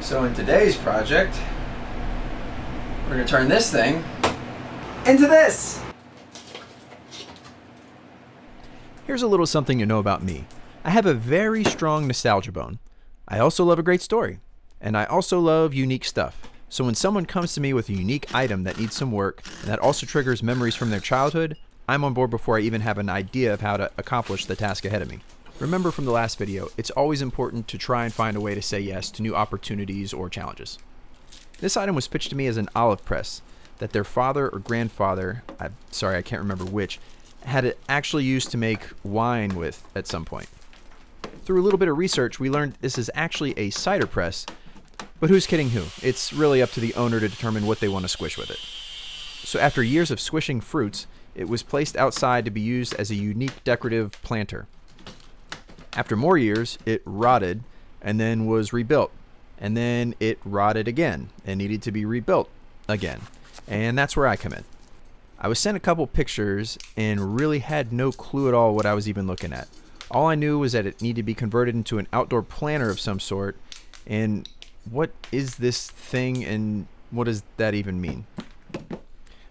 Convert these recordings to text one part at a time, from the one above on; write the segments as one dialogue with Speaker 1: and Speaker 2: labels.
Speaker 1: So in today's project, we're going to turn this thing into this.
Speaker 2: Here's a little something you know about me. I have a very strong nostalgia bone. I also love a great story. And I also love unique stuff. So when someone comes to me with a unique item that needs some work and that also triggers memories from their childhood, I'm on board before I even have an idea of how to accomplish the task ahead of me. Remember from the last video, it's always important to try and find a way to say yes to new opportunities or challenges. This item was pitched to me as an olive press that their father or grandfather, I can't remember which, had it actually used to make wine with at some point. Through a little bit of research, we learned this is actually a cider press, but who's kidding who? It's really up to the owner to determine what they want to squish with it. So after years of squishing fruits, it was placed outside to be used as a unique decorative planter. After more years, it rotted and then was rebuilt. And then it rotted again and needed to be rebuilt again. And that's where I come in. I was sent a couple pictures and really had no clue at all what I was even looking at. All I knew was that it needed to be converted into an outdoor planter of some sort. And what is this thing and what does that even mean?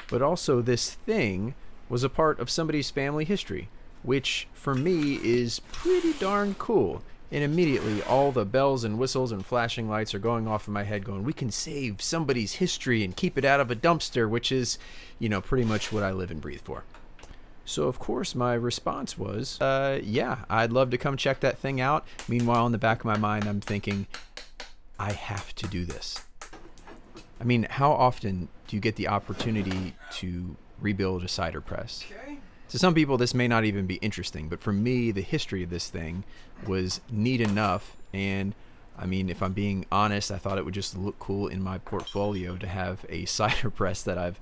Speaker 2: But also this thing was a part of somebody's family history, which for me is pretty darn cool. And immediately all the bells and whistles and flashing lights are going off in my head going, we can save somebody's history and keep it out of a dumpster, which is, pretty much what I live and breathe for. So of course my response was, yeah, I'd love to come check that thing out. Meanwhile, in the back of my mind, I'm thinking, I have to do this. I mean, how often do you get the opportunity to rebuild a cider press?
Speaker 1: Okay.
Speaker 2: To some people, this may not even be interesting, but for me, the history of this thing was neat enough. And I mean, if I'm being honest, I thought it would just look cool in my portfolio to have a cider press that I've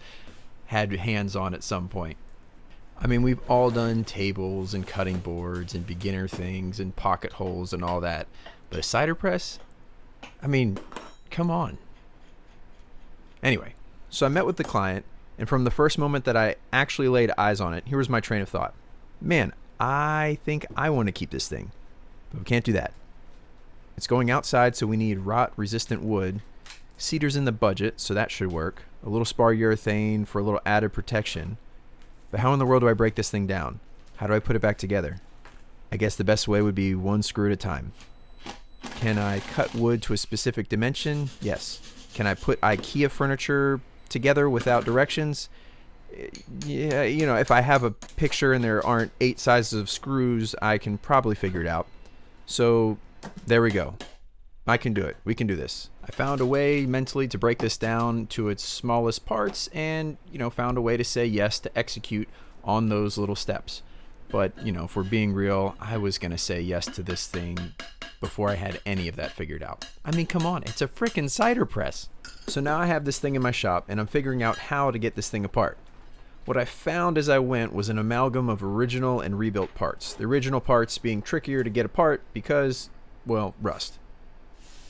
Speaker 2: had hands on at some point. I mean, we've all done tables and cutting boards and beginner things and pocket holes and all that. But a cider press? I mean, come on. Anyway, so I met with the client. And from the first moment that I actually laid eyes on it, here was my train of thought. Man, I think I want to keep this thing. But we can't do that. It's going outside, so we need rot-resistant wood. Cedar's in the budget, so that should work. A little spar urethane for a little added protection. But how in the world do I break this thing down? How do I put it back together? I guess the best way would be one screw at a time. Can I cut wood to a specific dimension? Yes. Can I put IKEA furniture together without directions? Yeah, if I have a picture and there aren't 8 sizes of screws, I can probably figure it out. So there we go. I can do it. We can do this. I found a way mentally to break this down to its smallest parts and, found a way to say yes to execute on those little steps. But, if we're being real, I was going to say yes to this thing before I had any of that figured out. I mean, come on, it's a frickin' cider press. So now I have this thing in my shop and I'm figuring out how to get this thing apart. What I found as I went was an amalgam of original and rebuilt parts. The original parts being trickier to get apart because, well, rust.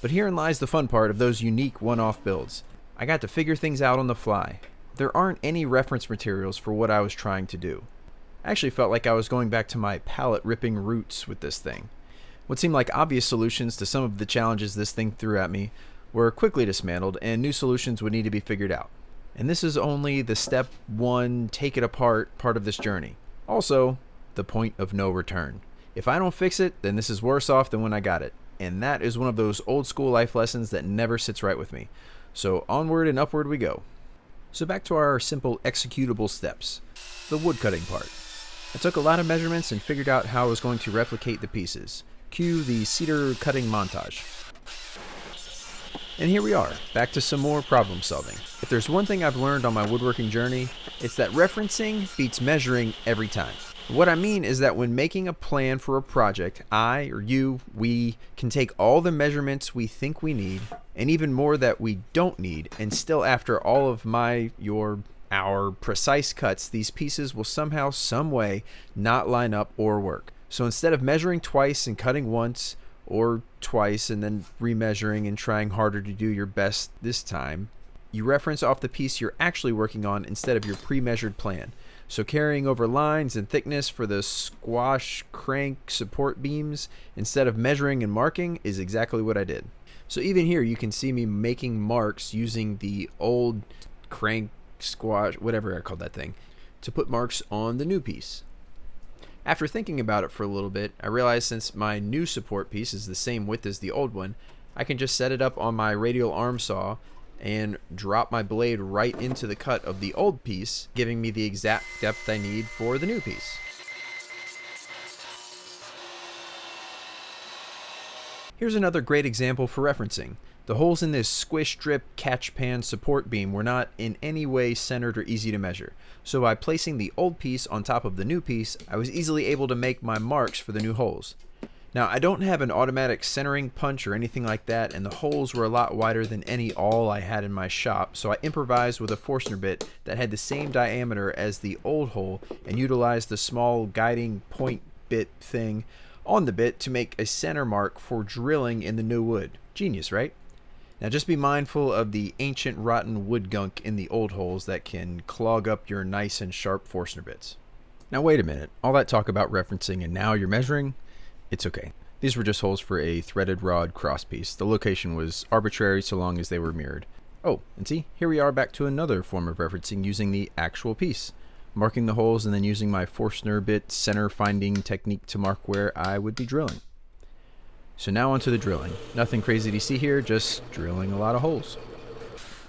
Speaker 2: But herein lies the fun part of those unique one-off builds. I got to figure things out on the fly. There aren't any reference materials for what I was trying to do. I actually felt like I was going back to my palette-ripping roots with this thing. What seemed like obvious solutions to some of the challenges this thing threw at me were quickly dismantled and new solutions would need to be figured out. And this is only the step 1, take it apart part of this journey. Also, the point of no return. If I don't fix it, then this is worse off than when I got it. And that is one of those old school life lessons that never sits right with me. So onward and upward we go. So back to our simple executable steps. The wood cutting part. I took a lot of measurements and figured out how I was going to replicate the pieces. Cue the cedar cutting montage. And here we are, back to some more problem solving. If there's one thing I've learned on my woodworking journey, it's that referencing beats measuring every time. What I mean is that when making a plan for a project, I or you, we can take all the measurements we think we need and even more that we don't need, and still after all of our precise cuts, these pieces will somehow, some way not line up or work. So instead of measuring twice and cutting once, or twice and then remeasuring and trying harder to do your best this time, you reference off the piece you're actually working on instead of your pre-measured plan. So carrying over lines and thickness for the squash crank support beams instead of measuring and marking is exactly what I did. So even here you can see me making marks using the old crank squash, whatever I called that thing, to put marks on the new piece. After thinking about it for a little bit, I realized since my new support piece is the same width as the old one, I can just set it up on my radial arm saw and drop my blade right into the cut of the old piece, giving me the exact depth I need for the new piece. Here's another great example for referencing. The holes in this squish strip catch pan support beam were not in any way centered or easy to measure. So by placing the old piece on top of the new piece, I was easily able to make my marks for the new holes. Now I don't have an automatic centering punch or anything like that, and the holes were a lot wider than any awl I had in my shop, so I improvised with a Forstner bit that had the same diameter as the old hole and utilized the small guiding point bit thing on the bit to make a center mark for drilling in the new wood. Genius, right? Now just be mindful of the ancient rotten wood gunk in the old holes that can clog up your nice and sharp Forstner bits. Now wait a minute, all that talk about referencing and now you're measuring? It's okay. These were just holes for a threaded rod cross piece. The location was arbitrary so long as they were mirrored. Oh, and see, here we are back to another form of referencing using the actual piece. Marking the holes and then using my Forstner bit center finding technique to mark where I would be drilling. So now onto the drilling. Nothing crazy to see here, just drilling a lot of holes.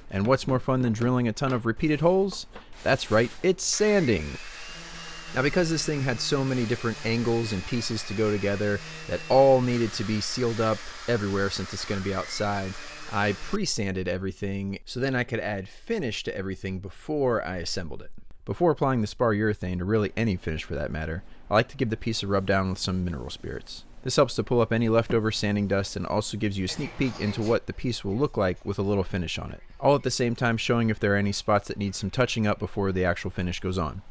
Speaker 2: And what's more fun than drilling a ton of repeated holes? That's right, it's sanding. Now because this thing had so many different angles and pieces to go together that all needed to be sealed up everywhere since it's going to be outside, I pre-sanded everything so then I could add finish to everything before I assembled it. Before applying the spar urethane, or really any finish for that matter, I like to give the piece a rub down with some mineral spirits. This helps to pull up any leftover sanding dust and also gives you a sneak peek into what the piece will look like with a little finish on it. All at the same time showing if there are any spots that need some touching up before the actual finish goes on.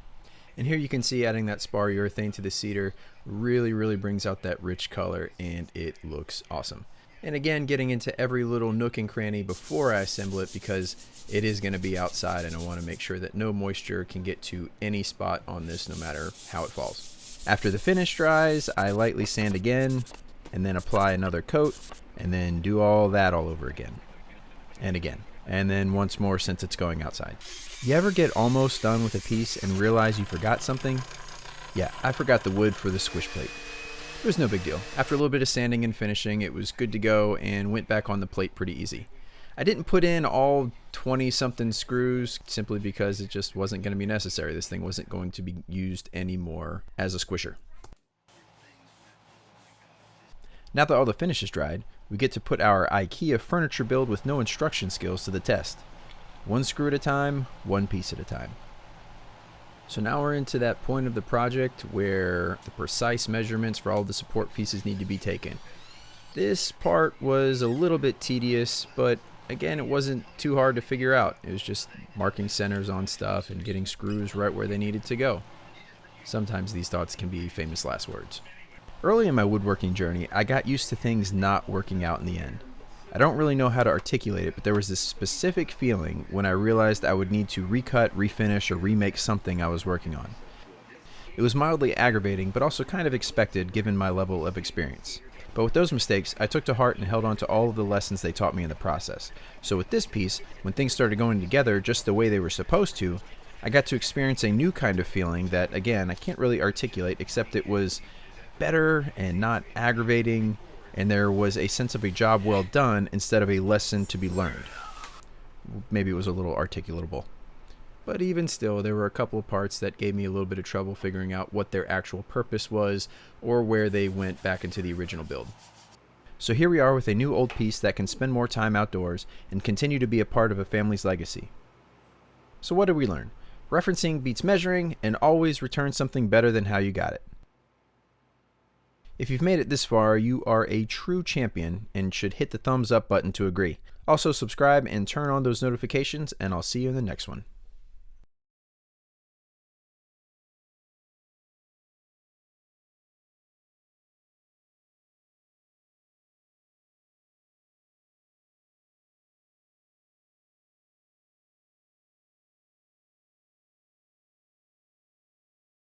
Speaker 2: And here you can see adding that spar urethane to the cedar really brings out that rich color and it looks awesome. And again, getting into every little nook and cranny before I assemble it because it is going to be outside and I want to make sure that no moisture can get to any spot on this no matter how it falls. After the finish dries, I lightly sand again and then apply another coat and then do all that all over again. And again. And then once more since it's going outside. You ever get almost done with a piece and realize you forgot something? Yeah, I forgot the wood for the squish plate. It was no big deal. After a little bit of sanding and finishing, it was good to go and went back on the plate pretty easy. I didn't put in all 20-something screws simply because it just wasn't going to be necessary. This thing wasn't going to be used anymore as a squisher. Now that all the finish is dried, we get to put our IKEA furniture build with no instruction skills to the test. One screw at a time, one piece at a time. So now we're into that point of the project where the precise measurements for all the support pieces need to be taken. This part was a little bit tedious, but again, it wasn't too hard to figure out. It was just marking centers on stuff and getting screws right where they needed to go. Sometimes these thoughts can be famous last words. Early in my woodworking journey, I got used to things not working out in the end. I don't really know how to articulate it, but there was this specific feeling when I realized I would need to recut, refinish, or remake something I was working on. It was mildly aggravating, but also kind of expected given my level of experience. But with those mistakes, I took to heart and held on to all of the lessons they taught me in the process. So with this piece, when things started going together just the way they were supposed to, I got to experience a new kind of feeling that, again, I can't really articulate, except it was better and not aggravating, and there was a sense of a job well done instead of a lesson to be learned. Maybe it was a little articulatable. But even still, there were a couple of parts that gave me a little bit of trouble figuring out what their actual purpose was or where they went back into the original build. So here we are with a new old piece that can spend more time outdoors and continue to be a part of a family's legacy. So what did we learn? Referencing beats measuring, and always return something better than how you got it. If you've made it this far, you are a true champion and should hit the thumbs up button to agree. Also subscribe and turn on those notifications, and I'll see you in the next one.